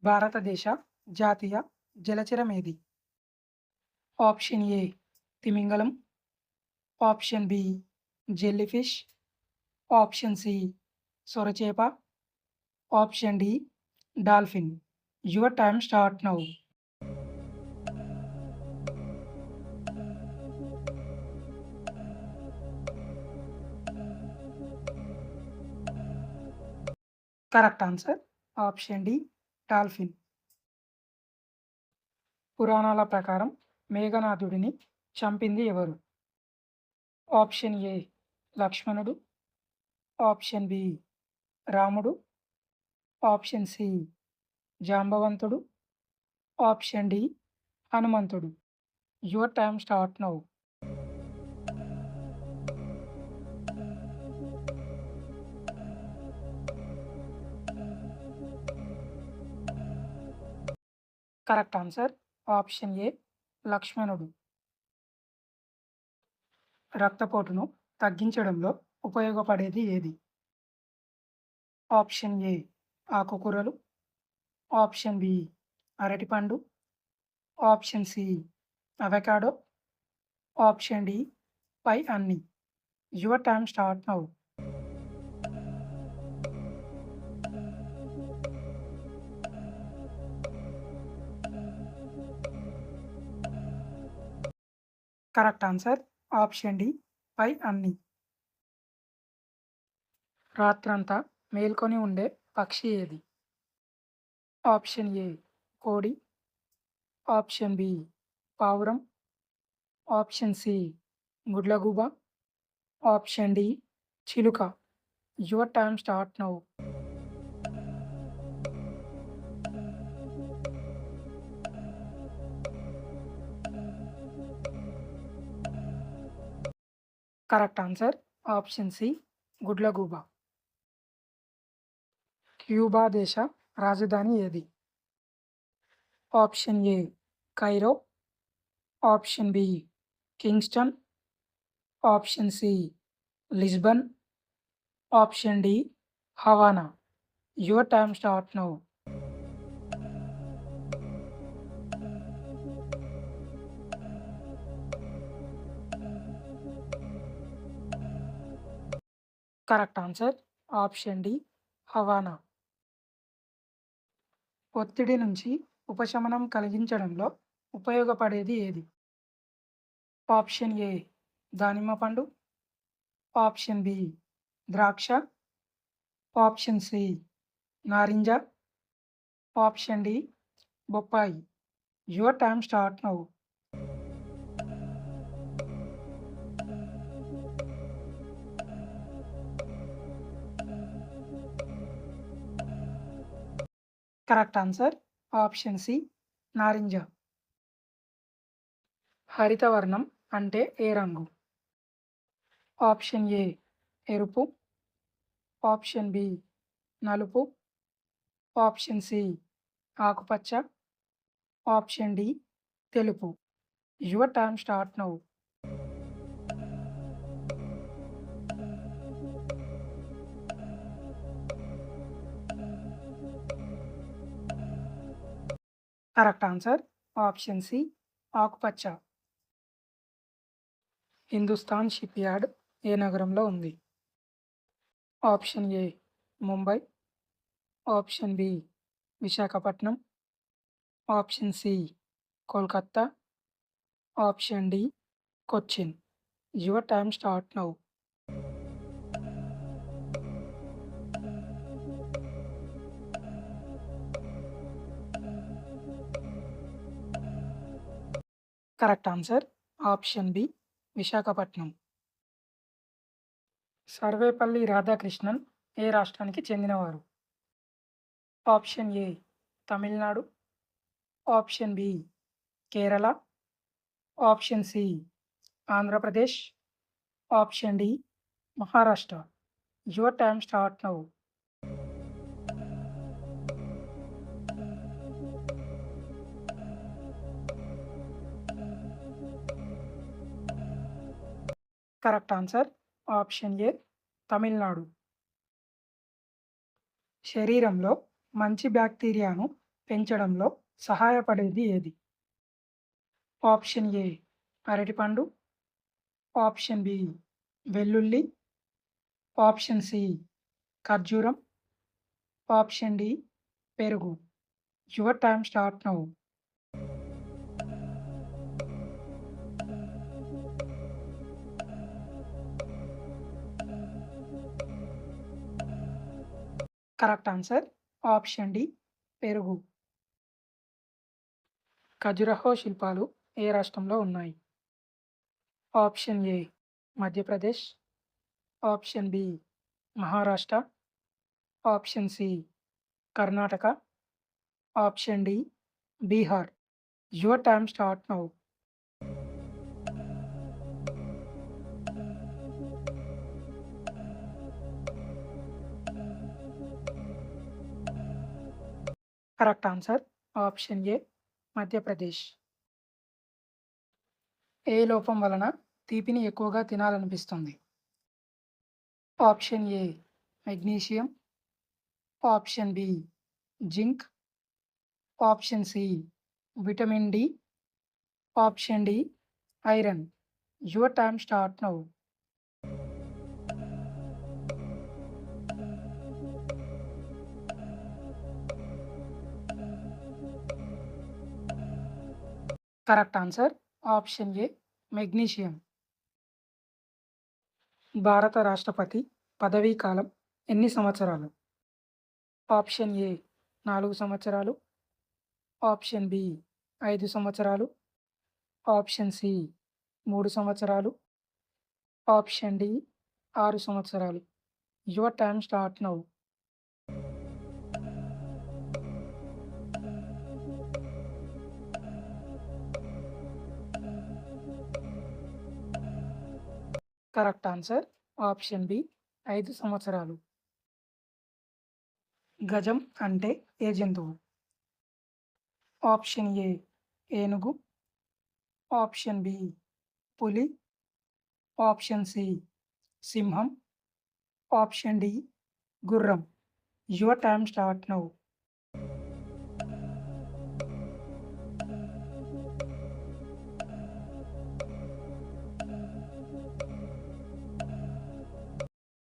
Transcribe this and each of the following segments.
భారతదేశ జాతీయ జలచరమేది? Option A తిమింగలం, option B jellyfish, option C సొరచేప, option D dolphin. Your time start now. Correct answer option D dolphin. పురాణాల ప్రకారం మేఘనాథుడిని చంపింది ఎవరు? ఆప్షన్ ఏ లక్ష్మణుడు, ఆప్షన్ బి రాముడు, ఆప్షన్ సి జాంబవంతుడు, ఆప్షన్ డి హనుమంతుడు. Your time start now. Correct answer option A లక్ష్మణుడు. రక్తపోటును తగ్గించడంలో ఉపయోగపడేది ఏది? ఆప్షన్ ఏ ఆకుకూరలు, ఆప్షన్ బి అరటిపండు, option C avocado, option D పై అన్ని. Your time start now. Correct answer option D పై అన్ని. రాత్రంతా మేల్కొని ఉండే పక్షి ఏది? ఆప్షన్ ఏ కోడి, ఆప్షన్ బి పావురం, ఆప్షన్ సి గుడ్లగూబ, ఆప్షన్ డి చిలుక. Your time start now. Correct answer option C గుడ్లగూబ. క్యూబా దేశ రాజధాని ఏది? Option A Cairo, option B Kingston, option C Lisbon, option D Havana. Your time start now. Correct answer option D Havana. ఒత్తిడి నుంచి ఉపశమనం కలిగించడంలో ఉపయోగపడేది ఏది? ఆప్షన్ ఏ దానిమ్మ పండు, ఆప్షన్ బి ద్రాక్ష, ఆప్షన్ సి నారింజ, ఆప్షన్ డి బొప్పాయి. Your time start now. Correct answer option C నారింజ. హరితవర్ణం అంటే ఏ రంగు? ఆప్షన్ ఏ ఎరుపు, ఆప్షన్ బి నలుపు, ఆప్షన్ సి ఆకుపచ్చ, ఆప్షన్ డి తెలుపు. Your time start now. Correct answer option C ఆకుపచ్చ. హిందుస్థాన్ షిప్ యార్డ్ ఏ నగరంలో ఉంది? Option A Mumbai, option B Visakhapatnam, option C Kolkata, option D Cochin. Your time start now. Correct answer option B Visakhapatnam. Sarvepalli Radhakrishnan ఏ రాష్ట్రానికి చెందినవారు? Option A Tamil Nadu, option B Kerala, option C Andhra Pradesh, option D Maharashtra. Your time start now. Correct answer option A Tamil Nadu. శరీరంలో మంచి బ్యాక్టీరియాను పెంచడంలో సహాయపడేది ఏది? Option A అరటిపండు, ఆప్షన్ బి వెల్లుల్లి, ఆప్షన్ సి ఖర్జూరం, ఆప్షన్ డి పెరుగు. Your time start now. Correct answer option D పెరుగు. ఖజురహో శిల్పాలు ఏ రాష్ట్రంలో ఉన్నాయి? Option A Madhya Pradesh, option B Maharashtra, option C Karnataka, option D Bihar. Your time start now. Correct answer option A Madhya Pradesh. ఏ లోపం వలన తీపిని ఎక్కువగా తినాలనిపిస్తుంది? Option A magnesium, option B zinc, option C vitamin D, option D iron. Your time start now. Correct answer option A magnesium. భారత రాష్ట్రపతి పదవీ కాలం ఎన్ని సంవత్సరాలు? ఆప్షన్ ఏ 4 సంవత్సరాలు, ఆప్షన్ బి 5 సంవత్సరాలు, ఆప్షన్ సి 3 సంవత్సరాలు, ఆప్షన్ డి 6 సంవత్సరాలు. Your time start now. Correct answer option B 5 సంవత్సరాలు. గజం అంటే ఏ జంతువు? ఆప్షన్ ఏ ఏనుగు, ఆప్షన్ బి పులి, ఆప్షన్ సి సింహం, ఆప్షన్ డి గుర్రం. Your time start now.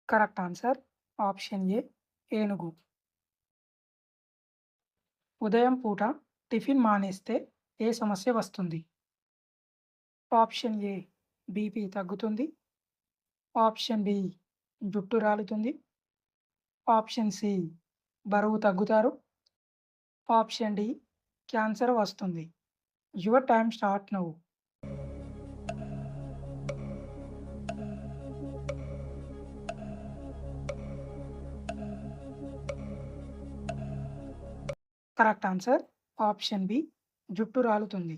Correct answer option A ఏనుగు. ఉదయం పూట టిఫిన్ మానేస్తే ఏ సమస్య వస్తుంది? ఆప్షన్ ఏ బీపీ తగ్గుతుంది, ఆప్షన్ బి జుట్టు రాలుతుంది, ఆప్షన్ సి బరువు తగ్గుతారు, ఆప్షన్ డి క్యాన్సర్ వస్తుంది. Your time start now. Correct answer option B జుట్టు రాలుతుంది.